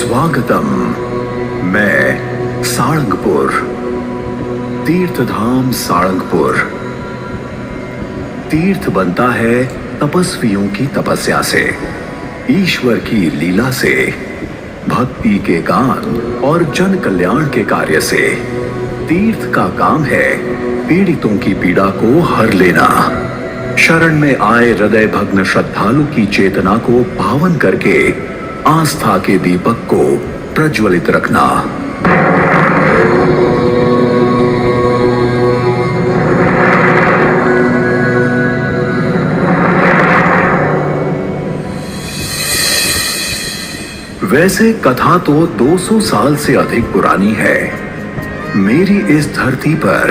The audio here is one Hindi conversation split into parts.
स्वागतम। मैं सारंगपुर, तीर्थधाम सारंगपुर। तीर्थ बनता है तपस्वियों की तपस्या से, ईश्वर की लीला से, भक्ति के गान और जन कल्याण के कार्य से। तीर्थ का काम है पीड़ितों की पीड़ा को हर लेना, शरण में आए हृदय भग्न श्रद्धालु की चेतना को पावन करके आस्था के दीपक को प्रज्वलित रखना। वैसे कथा तो 200 साल से अधिक पुरानी है। मेरी इस धरती पर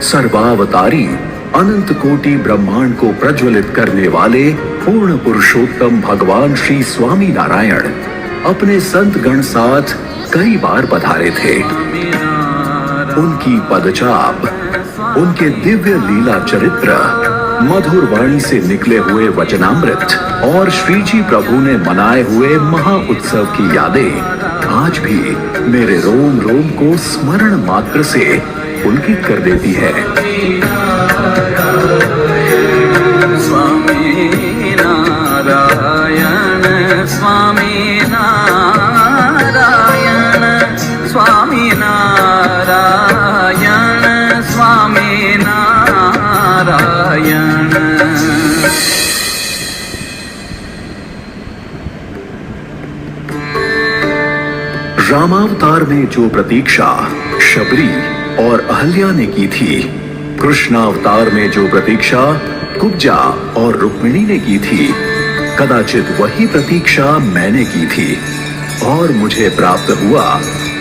सर्वावतारी अनंत कोटि ब्रह्मांड को प्रज्वलित करने वाले पूर्ण पुरुषोत्तम भगवान श्री स्वामी नारायण अपने संत गण साथ कई बार पधारे थे। उनकी पदचाप, उनके दिव्य लीला चरित्र, मधुर वाणी से निकले हुए वचनामृत और श्री जी प्रभु ने मनाए हुए महा उत्सव की यादें आज भी मेरे रोम रोम को स्मरण मात्र से पुलकित कर देती है। स्वामी नारायण, स्वामी नारायण, स्वामी नारायण, स्वामी नारायण। रामावतार में जो प्रतीक्षा शबरी और अहल्या ने की थी, कृष्णावतार में जो प्रतीक्षा कुब्जा और रुक्मिणी ने की थी, कदाचित वही प्रतीक्षा मैंने की थी और मुझे प्राप्त हुआ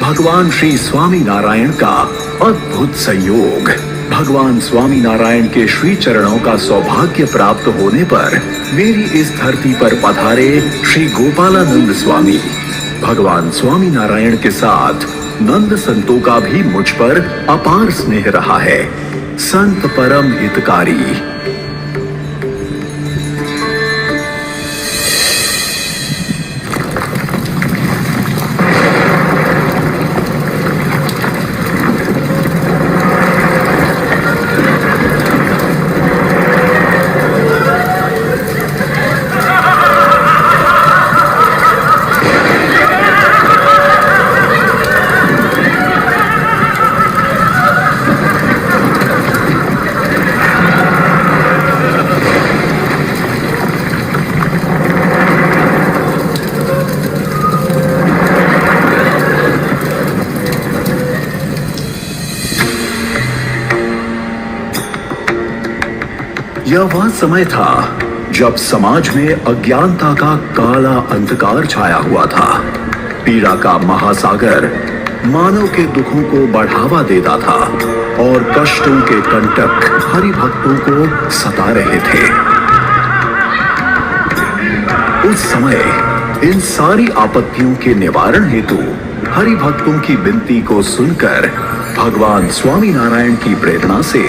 भगवान श्री स्वामी नारायण का अद्भुत संयोग। भगवान स्वामी नारायण के श्री चरणों का सौभाग्य प्राप्त होने पर मेरी इस धरती पर पधारे श्री गोपालानंद स्वामी। भगवान स्वामी नारायण के साथ नंद संतों का भी मुझ पर अपार स्नेह रहा है। संत परम हितकारी। यह वह समय था जब समाज में अज्ञानता का काला अंधकार छाया हुआ था। पीड़ा का महासागर मानव के दुखों को बढ़ावा देता था और कष्टों के कंटक हरि भक्तों को सता रहे थे। उस समय इन सारी आपत्तियों के निवारण हेतु हरि भक्तों की विनती को सुनकर भगवान स्वामी नारायण की प्रेरणा से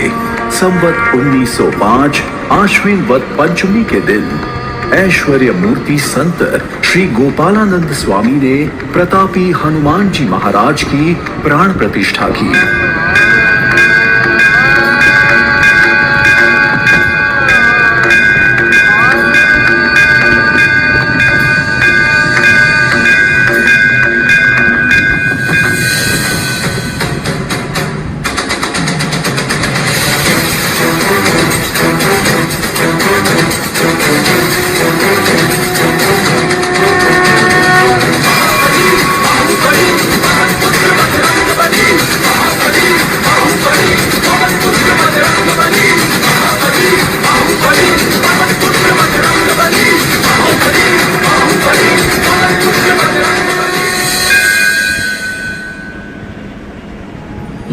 संवत 1905 आश्विन वद पंचमी के दिन ऐश्वर्य मूर्ति संत श्री गोपालानंद स्वामी ने प्रतापी हनुमान जी महाराज की प्राण प्रतिष्ठा की।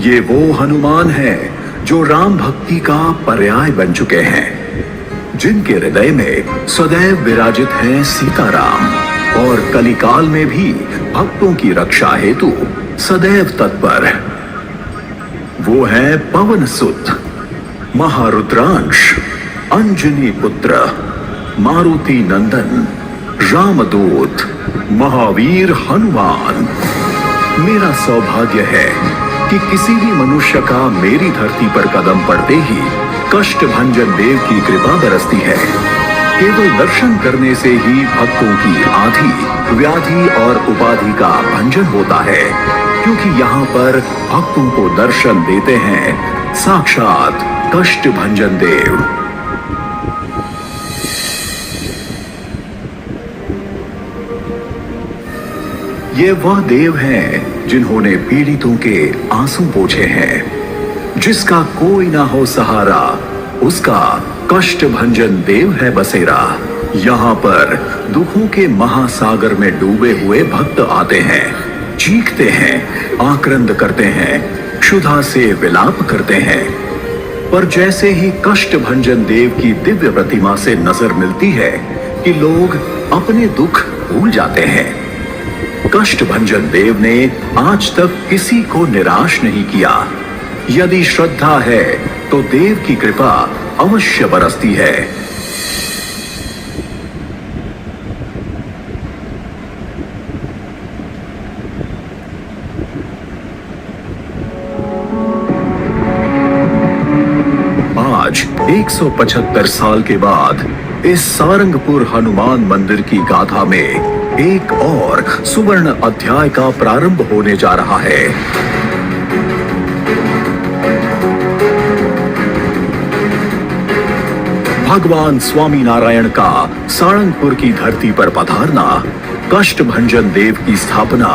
ये वो हनुमान हैं जो राम भक्ति का पर्याय बन चुके हैं, जिनके हृदय में सदैव विराजित हैं सीताराम और कलिकाल में भी भक्तों की रक्षा हेतु सदैव तत्पर। वो है पवन सुत, महारुद्रांश, अंजनी पुत्र, मारुति नंदन, रामदूत, महावीर हनुमान। मेरा सौभाग्य है कि किसी भी मनुष्य का मेरी धरती पर कदम पड़ते ही कष्ट भंजन देव की कृपा बरसती है। केवल दर्शन करने से ही भक्तों की आधि व्याधि और उपाधि का भंजन होता है, क्योंकि यहाँ पर भक्तों को दर्शन देते हैं साक्षात कष्ट भंजन देव। ये वह देव हैं जिन्होंने पीड़ितों के आंसू पोंछे हैं। जिसका कोई ना हो सहारा, उसका कष्ट भंजन देव है बसेरा। यहाँ पर दुखों के महासागर में डूबे हुए भक्त आते हैं, चीखते हैं, आक्रंद करते हैं, क्षुधा से विलाप करते हैं। पर जैसे ही कष्ट भंजन देव की दिव्य प्रतिमा से नजर मिलती है कि लोग अपने दुख भूल जाते हैं। कष्ट भंजन देव ने आज तक किसी को निराश नहीं किया। यदि श्रद्धा है तो देव की कृपा अवश्य बरसती है। आज 175 साल के बाद इस सारंगपुर हनुमान मंदिर की गाथा में एक और सुवर्ण अध्याय का प्रारंभ होने जा रहा है। भगवान स्वामी नारायण का सारंगपुर की धरती पर पधारना, कष्ट भंजन देव की स्थापना,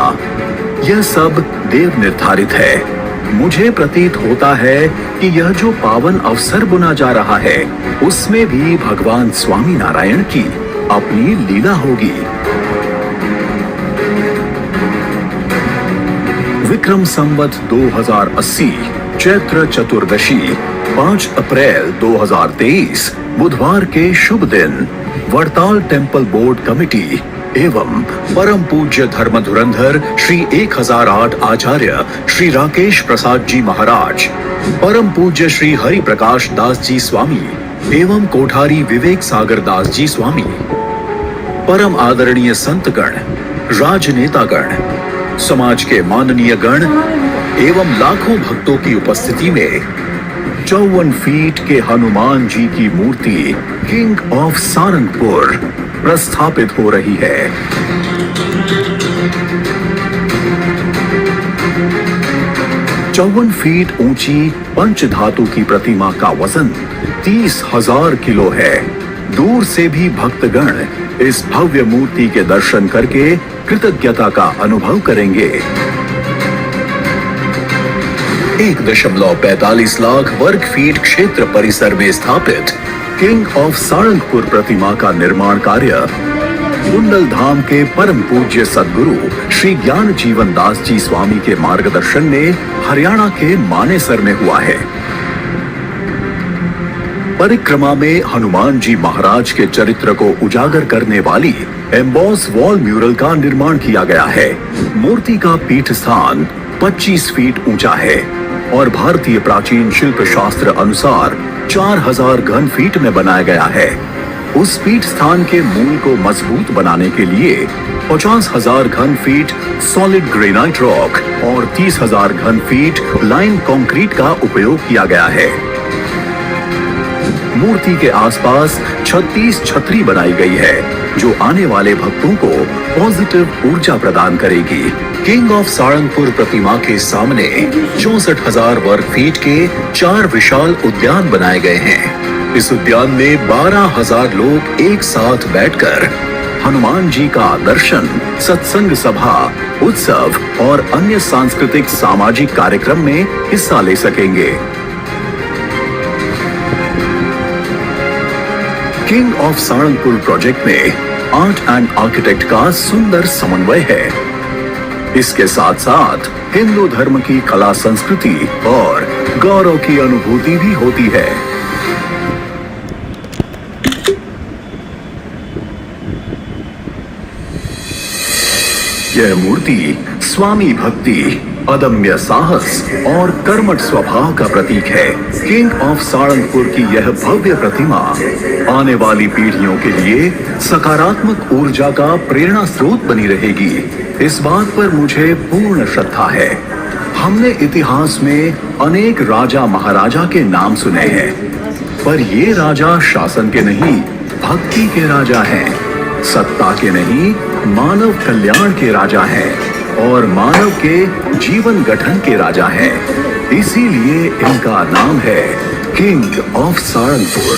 यह सब देव निर्धारित है। मुझे प्रतीत होता है कि यह जो पावन अवसर बुना जा रहा है, उसमें भी भगवान स्वामी नारायण की अपनी लीला होगी। विक्रम संवत 2080 चैत्र चतुर्दशी 5 अप्रैल 2023 बुधवार के शुभ दिन वड़ताल टेम्पल बोर्ड कमेटी एवं परम पूज्य धर्म धुरंधर श्री 1008 आचार्य श्री राकेश प्रसाद जी महाराज, परम पूज्य श्री हरि प्रकाश दास जी स्वामी एवं कोठारी विवेक सागर दास जी स्वामी, परम आदरणीय संतगण, राजनेतागण, समाज के माननीय गण एवं लाखों भक्तों की उपस्थिति में 54 फीट के हनुमान जी की मूर्ति किंग ऑफ सारंगपुर प्रस्थापित हो रही है। चौवन फीट ऊंची पंच धातु की प्रतिमा का वजन 30,000 किलो है। दूर से भी भक्तगण इस भव्य मूर्ति के दर्शन करके कृतज्ञता का अनुभव करेंगे। 1.45 लाख वर्ग फीट क्षेत्र परिसर में स्थापित किंग ऑफ सारंगपुर प्रतिमा का निर्माण कार्य कुंडल धाम के परम पूज्य सद्गुरु श्री ज्ञान जीवन दास जी स्वामी के मार्गदर्शन में हरियाणा के मानेसर में हुआ है। परिक्रमा में हनुमान जी महाराज के चरित्र को उजागर करने वाली एम्बॉस वॉल म्यूरल का निर्माण किया गया है। मूर्ति का पीठ स्थान 25 फीट ऊंचा है और भारतीय प्राचीन शिल्प शास्त्र अनुसार 4000 घन फीट में बनाया गया है। उस पीठ स्थान के मूल को मजबूत बनाने के लिए 50,000 घन फीट सॉलिड ग्रेनाइट रॉक और 30,000 घन फीट लाइन कंक्रीट का उपयोग किया गया है। मूर्ति के आसपास 36 छतरी बनाई गई है जो आने वाले भक्तों को पॉजिटिव ऊर्जा प्रदान करेगी। किंग ऑफ सारंगपुर प्रतिमा के सामने 64,000 वर्ग फीट के 4 विशाल उद्यान बनाए गए हैं। इस उद्यान में 12,000 लोग एक साथ बैठकर हनुमान जी का दर्शन, सत्संग सभा, उत्सव और अन्य सांस्कृतिक सामाजिक कार्यक्रम में हिस्सा ले सकेंगे। किंग ऑफ सारंगपुर प्रोजेक्ट में आर्ट एंड आर्किटेक्ट का सुंदर समन्वय है। इसके साथ साथ हिंदू धर्म की कला संस्कृति और गौरव की अनुभूति भी होती है। यह मूर्ति स्वामी भक्ति, अदम्य साहस और कर्मठ स्वभाव का प्रतीक है। किंग ऑफ सारंगपुर की यह भव्य प्रतिमा आने वाली पीढ़ियों के लिए सकारात्मक ऊर्जा का प्रेरणा स्रोत बनी रहेगी। इस बात पर मुझे पूर्ण श्रद्धा है। हमने इतिहास में अनेक राजा महाराजा के नाम सुने हैं, पर ये राजा शासन के नहीं, भक्ति के राजा हैं। सत्ता के नहीं, मानव कल्याण के राजा हैं और मानव के जीवन गठन के राजा हैं। इसीलिए इनका नाम है किंग ऑफ सारंगपुर।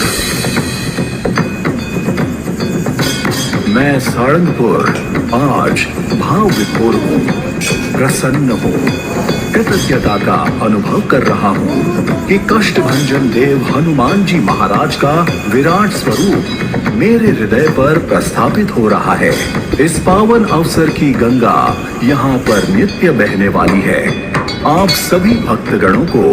मैं सारंगपुर आज भाव विभोर हूँ, प्रसन्न हूँ, कृतज्ञता का अनुभव कर रहा हूँ कि कष्टभंजन देव हनुमान जी महाराज का विराट स्वरूप मेरे हृदय पर प्रस्थापित हो रहा है। इस पावन अवसर की गंगा यहाँ पर नित्य बहने वाली है। आप सभी भक्तगणों को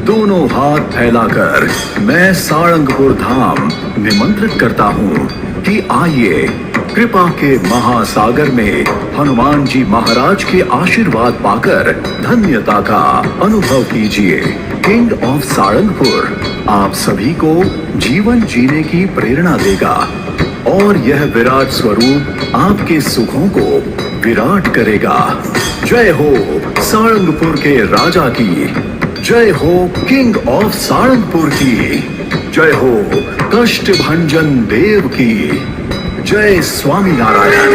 दोनों हाथ फैलाकर मैं सारंगपुर धाम निमंत्रित करता हूँ कि आइए, कृपा के महासागर में हनुमान जी महाराज के आशीर्वाद पाकर धन्यता का अनुभव कीजिए। किंग ऑफ सारंगपुर आप सभी को जीवन जीने की प्रेरणा देगा और यह विराट स्वरूप आपके सुखों को विराट करेगा। जय हो सारंगपुर के राजा की, जय हो किंग ऑफ सारंगपुर की, जय हो कष्टभंजन देव की, जय स्वामी नारायण।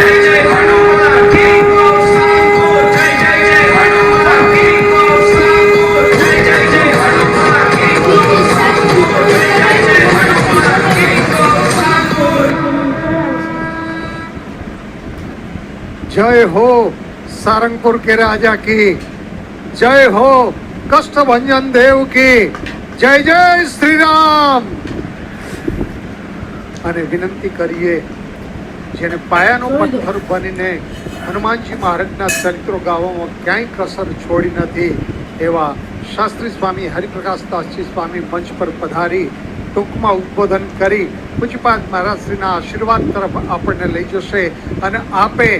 जय हो सारंगपुर के राजा की, जय हो कष्टभंजन देव की, जय जय श्री राम। અને વિનંતી કરીએ, જેને પાયાનો પથ્થર બનીને હનુમાનજી મહારાજના ચરિત્રો ગાવામાં ક્યાંય કસર છોડી નથી એવા શાસ્ત્રી સ્વામી હરિપ્રકાશ દાસજી સ્વામી મંચ પર પધારી ટૂંકમાં ઉદ્બોધન કરી પૂજ્યપાદ મહારાજશ્રીના આશીર્વાદ તરફ આપણને લઈ જશે અને આપે